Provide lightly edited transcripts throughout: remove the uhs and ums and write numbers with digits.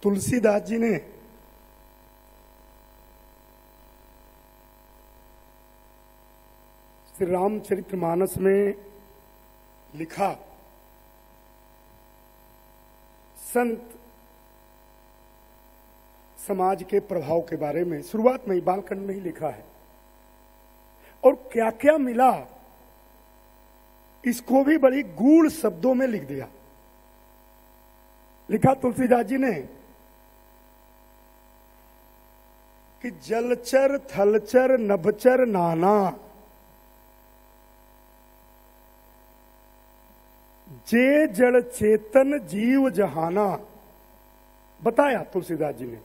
तुलसीदास जी ने श्री रामचरितमानस में लिखा संत समाज के प्रभाव के बारे में शुरुआत में ही बालखंड में ही लिखा है, और क्या क्या मिला इसको भी बड़ी गूढ़ शब्दों में लिख दिया। लिखा तुलसीदास जी ने कि जलचर थलचर नभचर नाना, जे जड़ चेतन जीव जहाना। बताया तुलसीदास जी ने।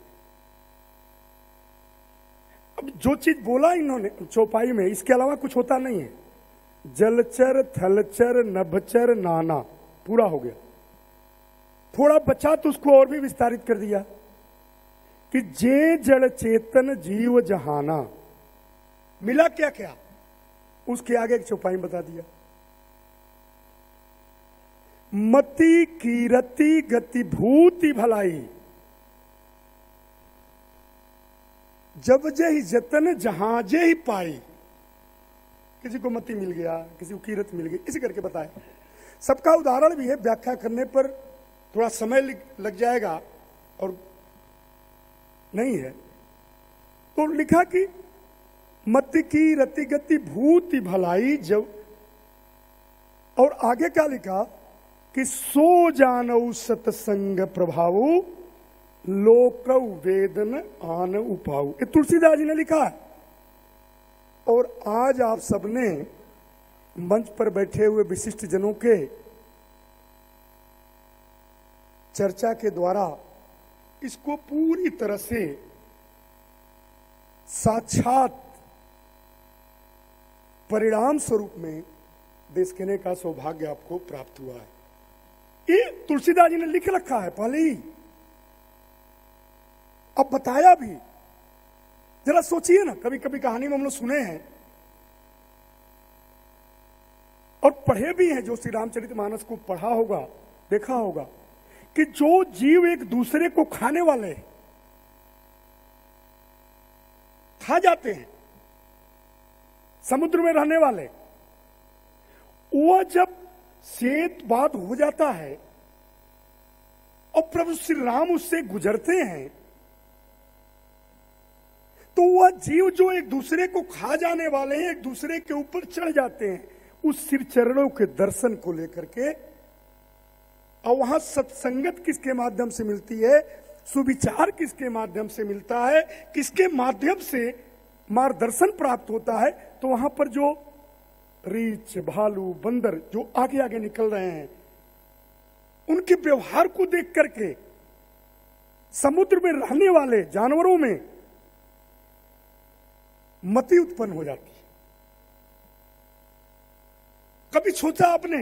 अब जो चीज बोला इन्होंने चौपाई में, इसके अलावा कुछ होता नहीं है। जलचर थलचर नभचर नाना पूरा हो गया। थोड़ा बचा तो उसको और भी विस्तारित कर दिया कि जे जड़ चेतन जीव जहाना। मिला क्या क्या, उसके आगे एक चौपाई बता दिया। मति कीरति गति भूति भलाई, जब जही जतन जहां जे ही पाई। किसी को मति मिल गया, किसी को कीरत मिल गई, इसी करके बताए। सबका उदाहरण भी है, व्याख्या करने पर थोड़ा समय लग जाएगा और नहीं है। तो लिखा कि मति की रति गति भूति भलाई जब, और आगे क्या लिखा कि सो जानऊ सतसंग प्रभावु लोक वेदन आन उपाऊ। ये तुलसीदास जी ने लिखा है। और आज आप सबने मंच पर बैठे हुए विशिष्ट जनों के चर्चा के द्वारा इसको पूरी तरह से साक्षात परिणाम स्वरूप में देखने का सौभाग्य आपको प्राप्त हुआ है। ये तुलसीदास जी ने लिख रखा है पहले ही, अब बताया भी। जरा सोचिए ना, कभी कभी कहानी में हम लोग सुने हैं और पढ़े भी हैं, जो श्री रामचरितमानस को पढ़ा होगा, देखा होगा कि जो जीव एक दूसरे को खाने वाले हैं, खा जाते हैं, समुद्र में रहने वाले, वह जब शेत बात हो जाता है और प्रभु श्री राम उससे गुजरते हैं, तो वह जीव जो एक दूसरे को खा जाने वाले हैं, एक दूसरे के ऊपर चढ़ जाते हैं उस सिर चरणों के दर्शन को लेकर के। और वहां सत्संगत किसके माध्यम से मिलती है, सुविचार किसके माध्यम से मिलता है, किसके माध्यम से मार्गदर्शन प्राप्त होता है। तो वहां पर जो रीछ भालू बंदर जो आगे आगे निकल रहे हैं, उनके व्यवहार को देख करके समुद्र में रहने वाले जानवरों में मति उत्पन्न हो जाती है। कभी सोचा आपने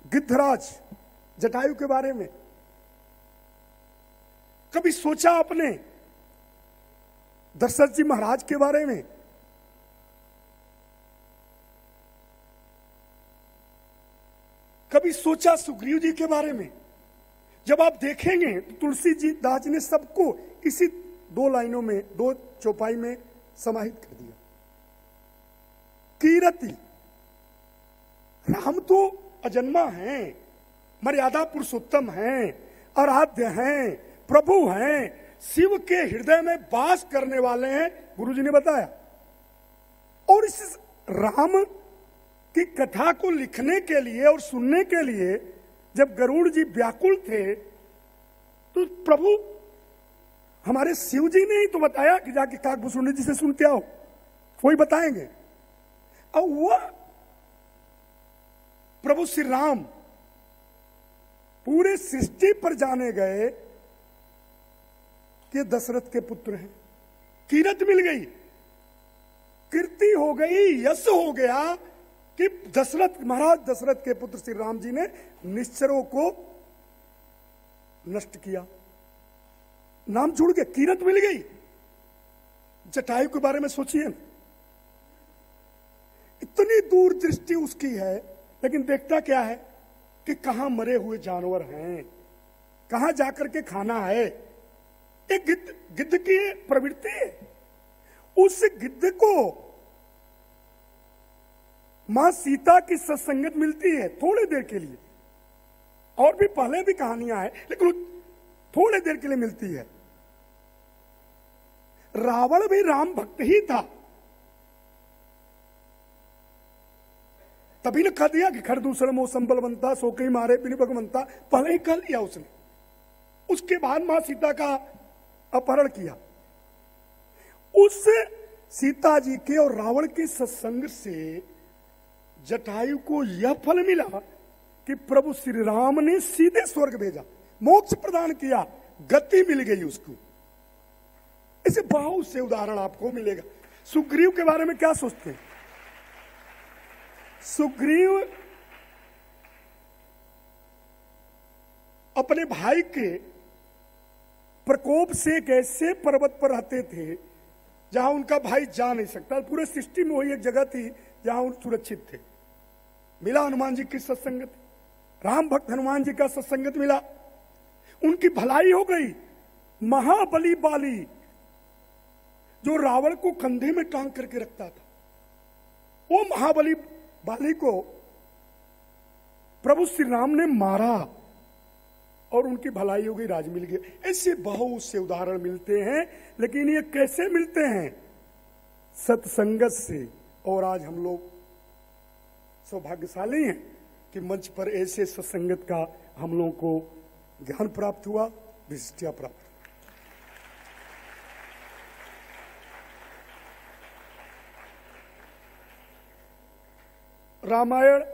गिद्धराज जटायु के बारे में? कभी सोचा आपने दशरथ जी महाराज के बारे में? कभी सोचा सुग्रीव जी के बारे में? जब आप देखेंगे तो तुलसी जी दास जी ने सबको इसी दो लाइनों में, दो चौपाई में समाहित कर दिया। कीरति, राम तो अजन्मा हैं, मर्यादा पुरुषोत्तम हैं, आराध्य हैं, प्रभु हैं, शिव के हृदय में वास करने वाले हैं, गुरुजी ने बताया। और इस राम की कथा को लिखने के लिए और सुनने के लिए जब गरुड़ जी व्याकुल थे, तो प्रभु हमारे शिव जी ने ही तो बताया कि जाके काकभूषुंडी जी से सुन के आओ, वही बताएंगे। और वह प्रभु श्री राम पूरे सृष्टि पर जाने गए कि दशरथ के पुत्र हैं। कीरत मिल गई, कीर्ति हो गई, यश हो गया कि दशरथ महाराज दशरथ के पुत्र श्री राम जी ने निश्चरों को नष्ट किया। नाम जुड़ गया, कीरत मिल गई। जटायु के बारे में सोचिए, इतनी दूर दृष्टि उसकी है, लेकिन देखता क्या है कि कहां मरे हुए जानवर हैं, कहां जाकर के खाना है, एक गिद्ध की प्रवृत्ति है। उस गिद्ध को मां सीता की सत्संगत मिलती है थोड़ी देर के लिए, और भी पहले भी कहानियां हैं, लेकिन थोड़ी देर के लिए मिलती है। रावण भी राम भक्त ही था, तभी ने कह दिया कि खड़ दूसरे मौसम बलवंता सो कहीं मारे बिन भगवंता, पहले ही कह लिया उसने। उसके बाद मां सीता का अपहरण किया। उस सीता जी के और रावण के सत्संग से जटायु को यह फल मिला कि प्रभु श्री राम ने सीधे स्वर्ग भेजा, मोक्ष प्रदान किया, गति मिल गई उसको। ऐसे बहुत से उदाहरण आपको मिलेगा। सुग्रीव के बारे में क्या सोचते हैं? सुग्रीव अपने भाई के प्रकोप से एक ऐसे पर्वत पर रहते थे जहां उनका भाई जा नहीं सकता। पूरे सृष्टि में वही एक जगह थी जहां वो सुरक्षित थे। मिला हनुमान जी की सत्संगत, राम भक्त हनुमान जी का सत्संगत मिला, उनकी भलाई हो गई। महाबली बाली जो रावण को कंधे में टांग करके रखता था, वो महाबली बाली को प्रभु श्री राम ने मारा और उनकी भलाई हो गई, राज मिल गया। ऐसे बहुत से उदाहरण मिलते हैं, लेकिन ये कैसे मिलते हैं? सत्संगत से। और आज हम लोग सौभाग्यशाली हैं कि मंच पर ऐसे सत्संगत का हम लोगों को ज्ञान प्राप्त हुआ, विशिष्टता प्राप्त। रामायण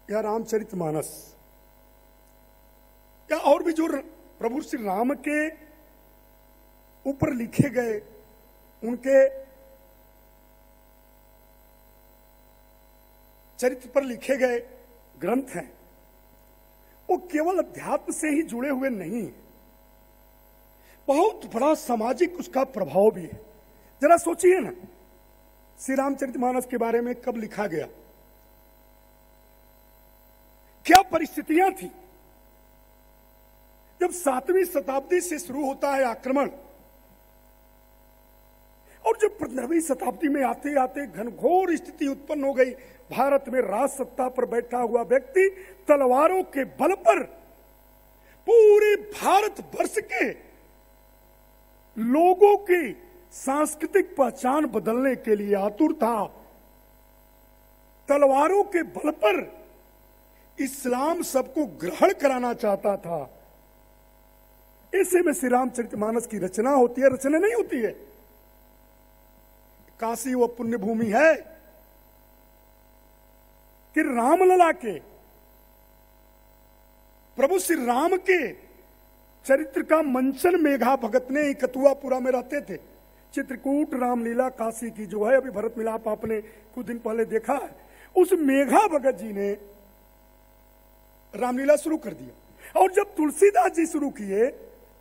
या रामचरितमानस या और भी जो प्रभु श्री राम के ऊपर लिखे गए, उनके चरित्र पर लिखे गए ग्रंथ हैं, वो केवल अध्यात्म से ही जुड़े हुए नहीं, बहुत बड़ा सामाजिक उसका प्रभाव भी है। जरा सोचिए ना, श्री रामचरितमानस के बारे में कब लिखा गया, क्या परिस्थितियां थी? जब 7वीं शताब्दी से शुरू होता है आक्रमण, और जब 15वीं शताब्दी में आते आते घनघोर स्थिति उत्पन्न हो गई। भारत में राज सत्ता पर बैठा हुआ व्यक्ति तलवारों के बल पर पूरे भारत वर्ष के लोगों की सांस्कृतिक पहचान बदलने के लिए आतुर था। तलवारों के बल पर इस्लाम सबको ग्रहण कराना चाहता था। ऐसे में श्री रामचरितमानस की रचना होती है, रचना नहीं होती है। काशी वो पुण्य भूमि है कि रामलला के, प्रभु श्री राम के चरित्र का मंचन मेघा भगत ने ही कतुआपुरा में रहते थे। चित्रकूट रामलीला काशी की जो है, अभी भरत मिलाप आपने कुछ दिन पहले देखा है, उस मेघा भगत जी ने रामलीला शुरू कर दिया। और जब तुलसीदास जी शुरू किए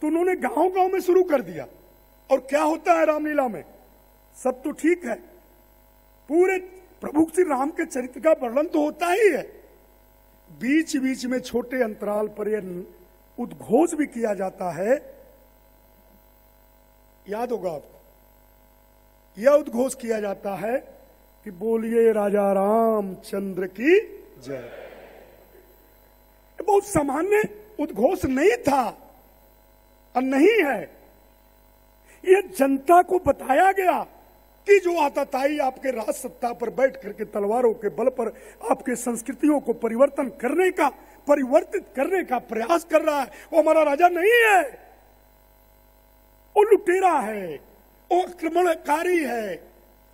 तो उन्होंने गांव गांव में शुरू कर दिया। और क्या होता है रामलीला में? सब तो ठीक है, पूरे प्रभु श्री राम के चरित्र का वर्णन तो होता ही है, बीच बीच में छोटे अंतराल पर यह उद्घोष भी किया जाता है। याद होगा आपको, यह उद्घोष किया जाता है कि बोलिए राजा रामचंद्र की जय। बहुत सामान्य उद्घोष नहीं था और नहीं है, यह जनता को बताया गया कि जो आताताई आपके राज सत्ता पर बैठ करके तलवारों के बल पर आपके संस्कृतियों को परिवर्तित करने का प्रयास कर रहा है, वो हमारा राजा नहीं है, वो लुटेरा है, वो आक्रमणकारी है।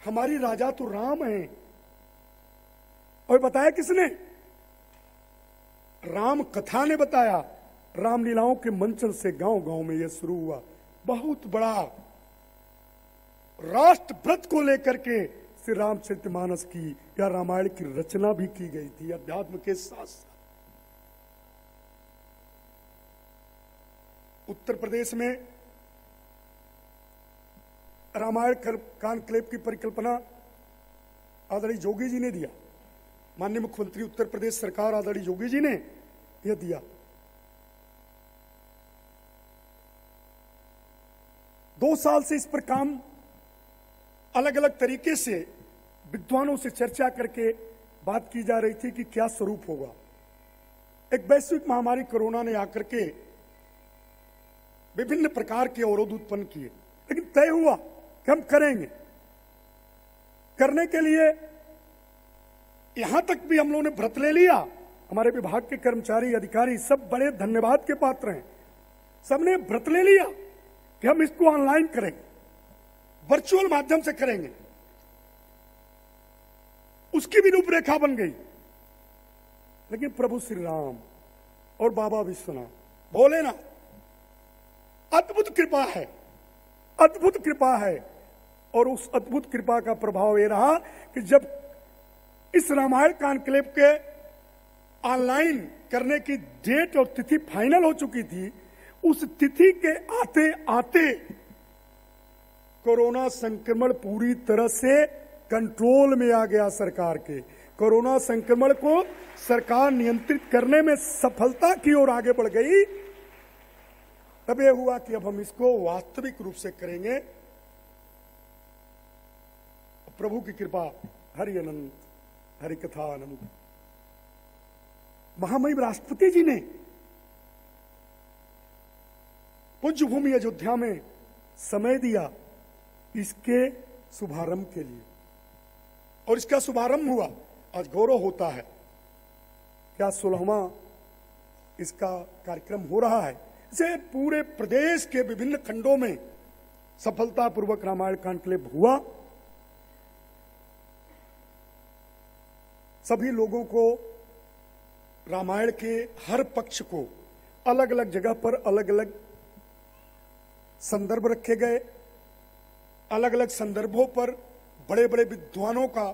हमारी राजा तो राम है। और बताया किसने? राम कथा ने बताया। रामलीलाओं के मंचन से गांव गांव में यह शुरू हुआ। बहुत बड़ा राष्ट्र व्रत को लेकर के श्री रामचरितमानस की या रामायण की रचना भी की गई थी, अध्यात्म के साथ साथ। उत्तर प्रदेश में रामायण कॉन्क्लेव की परिकल्पना आदरणीय जोगी जी ने दिया। माननीय मुख्यमंत्री उत्तर प्रदेश सरकार आदरणीय जोगी जी ने यह दिया। 2 साल से इस पर काम अलग अलग तरीके से विद्वानों से चर्चा करके बात की जा रही थी कि क्या स्वरूप होगा। एक वैश्विक महामारी कोरोना ने आकर के विभिन्न प्रकार के अवरोध उत्पन्न किए, लेकिन तय हुआ कि हम करेंगे। करने के लिए यहां तक भी हम लोगों ने व्रत ले लिया। हमारे विभाग के कर्मचारी अधिकारी सब बड़े धन्यवाद के पात्र हैं। सबने व्रत ले लिया कि हम इसको ऑनलाइन करेंगे, वर्चुअल माध्यम से करेंगे। उसकी भी रूपरेखा बन गई। लेकिन प्रभु श्री राम और बाबा विश्वनाथ बोले ना, अद्भुत कृपा है, अद्भुत कृपा है। और उस अद्भुत कृपा का प्रभाव यह रहा कि जब इस रामायण कॉन्क्लेव के ऑनलाइन करने की डेट और तिथि फाइनल हो चुकी थी, उस तिथि के आते आते कोरोना संक्रमण पूरी तरह से कंट्रोल में आ गया। सरकार के कोरोना संक्रमण को सरकार नियंत्रित करने में सफलता की ओर आगे बढ़ गई। तब यह हुआ कि अब हम इसको वास्तविक रूप से करेंगे। प्रभु की कृपा, हरि अनंत, हरि कथा अनंत। महामहिम राष्ट्रपति जी ने पूज्य भूमि अयोध्या में समय दिया इसके शुभारंभ के लिए, और इसका शुभारंभ हुआ। आज गौरव होता है क्या 16वां इसका कार्यक्रम हो रहा है। इसे पूरे प्रदेश के विभिन्न खंडों में सफलतापूर्वक रामायण कॉन्क्लेव हुआ। सभी लोगों को रामायण के हर पक्ष को अलग अलग जगह पर अलग अलग संदर्भ रखे गए। अलग अलग संदर्भों पर बड़े बड़े विद्वानों का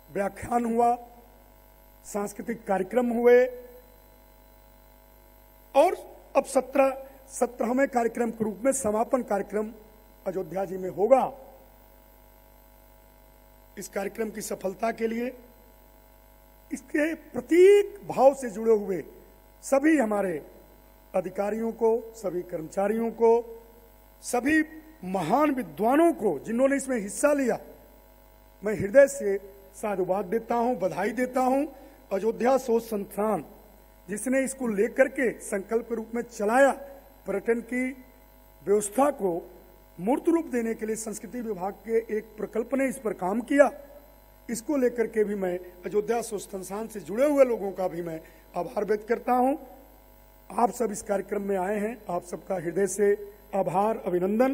व्याख्यान हुआ, सांस्कृतिक कार्यक्रम हुए। और अब 17वें कार्यक्रम के रूप में समापन कार्यक्रम अयोध्या जी में होगा। इस कार्यक्रम की सफलता के लिए इसके प्रतीक भाव से जुड़े हुए सभी हमारे अधिकारियों को, सभी कर्मचारियों को, सभी महान विद्वानों को जिन्होंने इसमें हिस्सा लिया, मैं हृदय से साधुवाद देता हूं, बधाई देता हूं। अयोध्या शोध संस्थान जिसने इसको लेकर के संकल्प रूप में चलाया, पर्यटन की व्यवस्था को मूर्त रूप देने के लिए संस्कृति विभाग के एक प्रकल्प ने इस पर काम किया। इसको लेकर के भी मैं अयोध्या शोध संस्थान से जुड़े हुए लोगों का भी मैं आभार व्यक्त करता हूं। आप सब इस कार्यक्रम में आए हैं, आप सबका हृदय से आभार, अभिनंदन।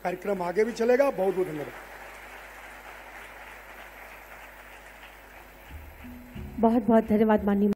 कार्यक्रम आगे भी चलेगा। बहुत बहुत धन्यवाद। बहुत बहुत धन्यवाद माननीय